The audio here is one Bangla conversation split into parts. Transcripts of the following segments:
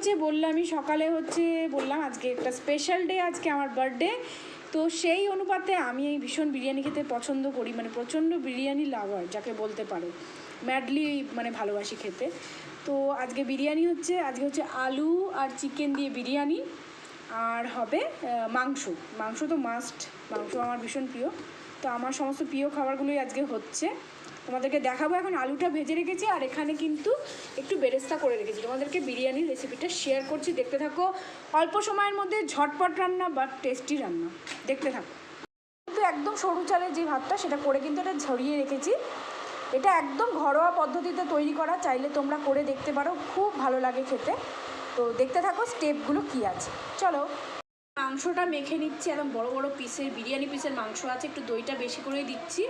হচ্ছে বললামই সকালে হচ্ছে বললাম আজকে একটা স্পেশাল ডে, আজকে আমার বার্থডে। তো সেই অনুপাতে আমি এই ভীষণ বিরিয়ানি খেতে পছন্দ করি, মানে প্রচণ্ড বিরিয়ানি লাভার যাকে বলতে পারো, ম্যাডলি মানে ভালোবাসি খেতে। তো আজকে বিরিয়ানি হচ্ছে, আজকে হচ্ছে আলু আর চিকেন দিয়ে বিরিয়ানি, আর হবে মাংস। মাংস তো মাস্ট, মাংস আমার ভীষণ প্রিয়। তো আমার সমস্ত প্রিয় খাবারগুলোই আজকে হচ্ছে, তোমাদেরকে দেখাবো। এখন আলুটা ভেজে রেখেছি আর এখানে কিন্তু একটু বেরেস্তা করে রেখেছি, তোমাদেরকে বিরিয়ানির রেসিপিটা শেয়ার করছি, দেখতে থাকো। অল্প সময়ের মধ্যে ঝটপট রান্না বাট টেস্টি রান্না, দেখতে থাকো। কিন্তু একদম সরু চালের যে ভাতটা সেটা করে কিন্তু এটা ঝরিয়ে রেখেছি। এটা একদম ঘরোয়া পদ্ধতিতে তৈরি করা, চাইলে তোমরা করে দেখতে পারো, খুব ভালো লাগে খেতে। তো দেখতে থাকো স্টেপগুলো কী আছে, চলো। মাংসটা মেখে নিচ্ছি, একদম বড় বড় পিসের বিরিয়ানি পিসের মাংস আছে, একটু দইটা বেশি করে দিচ্ছি।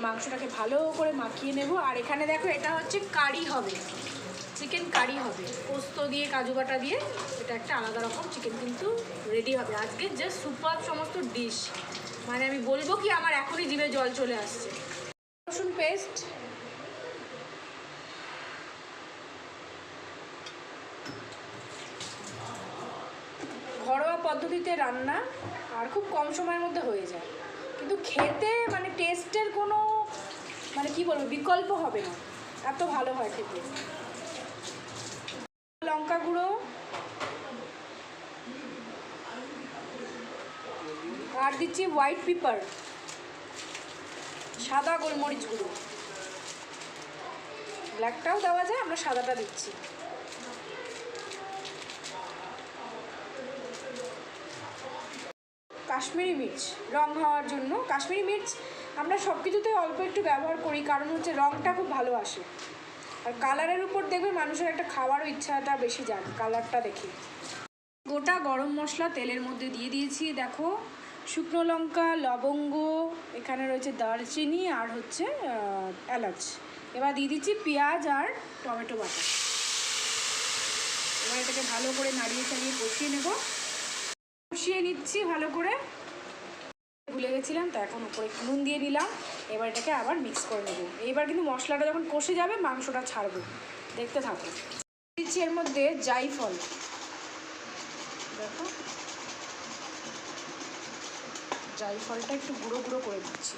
মাংসটাকে ভালো করে মাখিয়ে নেব। আর এখানে দেখো এটা হচ্ছে কারি হবে, চিকেন কারি হবে, পোস্ত দিয়ে কাজু বাটা দিয়ে, এটা একটা আলাদা রকম চিকেন কিন্তু রেডি হবে আজকে। জাস্ট সুপার সমস্ত ডিশ, মানে আমি বলবো কি আমার এখনই জিভে জল চলে আসছে। রসুন পেস্ট, ঘরোয়া পদ্ধতিতে রান্না আর খুব কম সময়ের মধ্যে হয়ে যায়, কিন্তু খেতে মানে টেস্টের কোনো মানে কি বলবো বিকল্প হবে না, এত ভালো হয় খেতে। লঙ্কা গুঁড়ো আর দিচ্ছি হোয়াইট পেপার, সাদা গোলমরিচ গুঁড়ো, ব্ল্যাকটাও দেওয়া যায়, আমরা সাদাটা দিচ্ছি। কাশ্মীরি মির্চ রং হওয়ার জন্য, কাশ্মীরি মির্চ আমরা সব কিছুতে অল্প একটু ব্যবহার করি, কারণ হচ্ছে রংটা খুব ভালো আসে, আর কালারের উপর দেখবে মানুষের একটা খাওয়ারও ইচ্ছাটা বেশি যায় কালারটা দেখে। গোটা গরম মশলা তেলের মধ্যে দিয়ে দিয়েছি, দেখো শুকনো লঙ্কা, লবঙ্গ, এখানে রয়েছে দারচিনি আর হচ্ছে এলাচ। এবার দিয়ে দিচ্ছি পেঁয়াজ আর টমেটো বাটা। এবার এটাকে ভালো করে নাড়িয়ে চাড়িয়ে কষিয়ে নেব, কষিয়ে নিচ্ছি ভালো করে। ভুলে গেছিলাম, তো এখন উপরে নুন দিয়ে দিলাম। এবার এটাকে আবার মিক্স করে নেব। এইবার কিন্তু মশলাটা যখন কষে যাবে মাংসটা ছাড়বো, দেখতে থাকো। দিচ্ছি এর মধ্যে জায়ফল, দেখো জায়ফলটা একটু গুঁড়ো গুঁড়ো করে দিচ্ছি,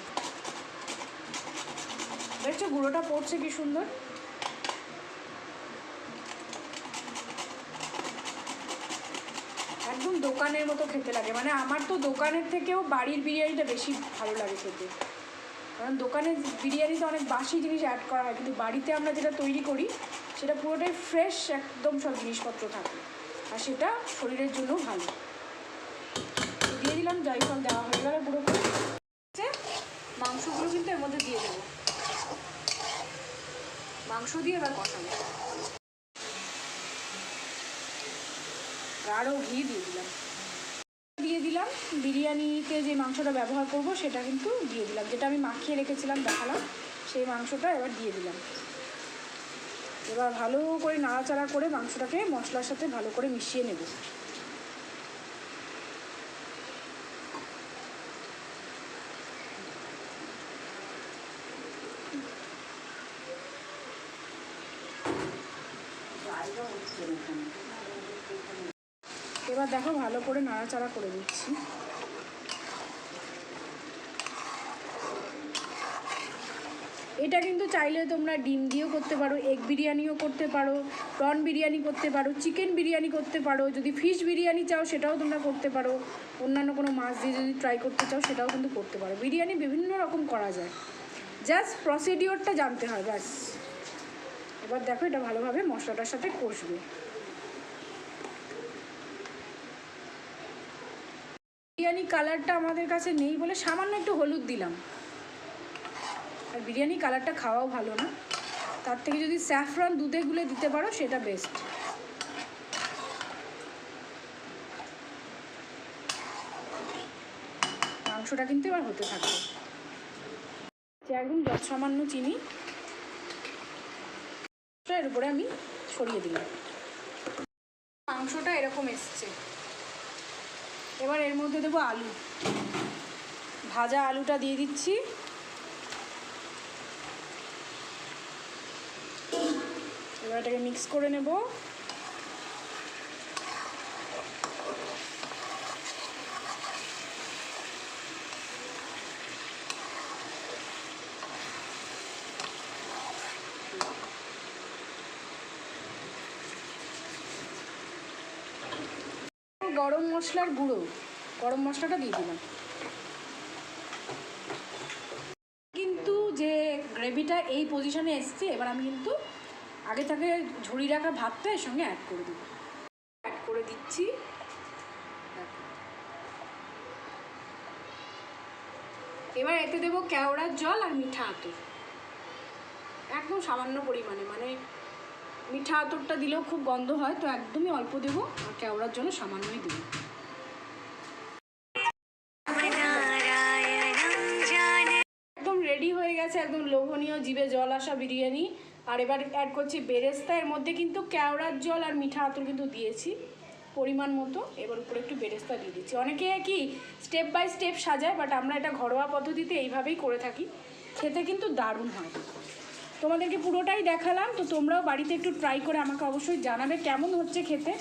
দেখছো গুঁড়োটা পড়ছে কি সুন্দর। একদম দোকানের মতো খেতে লাগে, মানে আমার তো দোকানের থেকেও বাড়ির বিরিয়ানিটা বেশি ভালো লাগে খেতে, কারণ দোকানের বিরিয়ানিতে অনেক বাসি জিনিস অ্যাড করা হয়, কিন্তু বাড়িতে আমরা যেটা তৈরি করি সেটা পুরোটাই ফ্রেশ, একদম সব জিনিসপত্র থাকে, আর সেটা শরীরের জন্য ভালো। দিয়ে দিলাম জায়ফল, দেওয়া হয়ে গেলে গুঁড়ো করে মাংসগুলো কিন্তু এর মধ্যে দিয়ে দেবো, মাংস দিয়ে এবার কষাবো। আরও ঘি দিয়ে দিলাম বিরিয়ানিতে যে মাংসটা ব্যবহার করব সেটা কিন্তু দিয়ে দিলাম, যেটা আমি মাখিয়ে রেখেছিলাম দেখালাম, সেই মাংসটা এবার দিয়ে দিলাম। এবার ভালো করে নাড়াচাড়া করে মাংসটাকে মশলার সাথে ভালো করে মিশিয়ে নেব। এবার দেখো ভালো করে নাড়াচাড়া করে দিচ্ছি। এটা কিন্তু চাইলে তোমরা ডিম দিয়েও করতে পারো, এগ বিরিয়ানিও করতে পারো, প্রন বিরিয়ানি করতে পারো, চিকেন বিরিয়ানি করতে পারো, যদি ফিশ বিরিয়ানি চাও সেটাও তোমরা করতে পারো, অন্যান্য কোনো মাছ দিয়ে যদি ট্রাই করতে চাও সেটাও কিন্তু করতে পারো। বিরিয়ানি বিভিন্ন রকম করা যায়, জাস্ট প্রসিডিওরটা জানতে হয় ব্যাস। এবার দেখো এটা ভালোভাবে মশলাটার সাথে কষবে। বিরিয়ানি কালারটা আমাদের কাছে নেই বলে সামান্য একটু হলুদ দিলাম, আর বিরিয়ানি কালারটা খাওয়াও ভালো না, তার থেকে যদি স্যাফরন দুধে গুলে দিতে পারো সেটা বেস্ট। মাংসটা কিন্তু এবার হতে থাকবে, একদম সামান্য চিনি এর উপরে আমি ছড়িয়ে দিলাম। মাংসটা এরকম এসছে, এবার এর মধ্যে দেবো আলু, ভাজা আলুটা দিয়ে দিচ্ছি। এবার এটাকে মিক্স করে নেব। গরম মশলার গুঁড়ো, গরম মশলাটা দিয়ে দিলাম। কিন্তু যে গ্রেভিটা এই পজিশনে এসছে, এবার আমি কিন্তু আগে থেকে ঝরিয়ে রাখা ভাতটা এর সঙ্গে অ্যাড করে দেবো। অ্যাড করে দিচ্ছি। এবার এতে দেবো কেওড়ার জল আর মিঠা আতর, একদম সামান্য পরিমাণে, মানে মিঠা আতরটা দিলেও খুব গন্ধ হয়, তো একদমই অল্প দেবো, আর কেওড়ার জন্য সামান্যই দেবো। একদম রেডি হয়ে গেছে, একদম লোভনীয়, জিভে জল আসা বিরিয়ানি। আর এবার অ্যাড করছি বেরেস্তা। এর মধ্যে কিন্তু কেওড়ার জল আর মিঠা আতর কিন্তু দিয়েছি পরিমাণ মতো। এবার উপরে একটু বেরেস্তা দিয়ে দিচ্ছি। অনেকে কি স্টেপ বাই স্টেপ সাজায়, বাট আমরা এটা ঘরোয়া পদ্ধতিতে এইভাবেই করে থাকি, খেতে কিন্তু দারুণ হয়। তোমাদেরকে পুরোটাই দেখালাম, তো তোমরাও বাড়িতে একটু ট্রাই করে আমাকে অবশ্যই জানাবে কেমন হচ্ছে খেতে।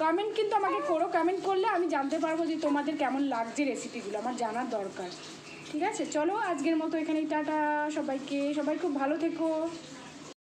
কমেন্ট কিন্তু আমাকে করো, কমেন্ট করলে আমি জানতে পারবো যে তোমাদের কেমন লাগছে রেসিপিগুলো, আমার জানার দরকার। ঠিক আছে, চলো আজকের মতো এখানেই টাটা সবাইকে, সবাই খুব ভালো থেকো।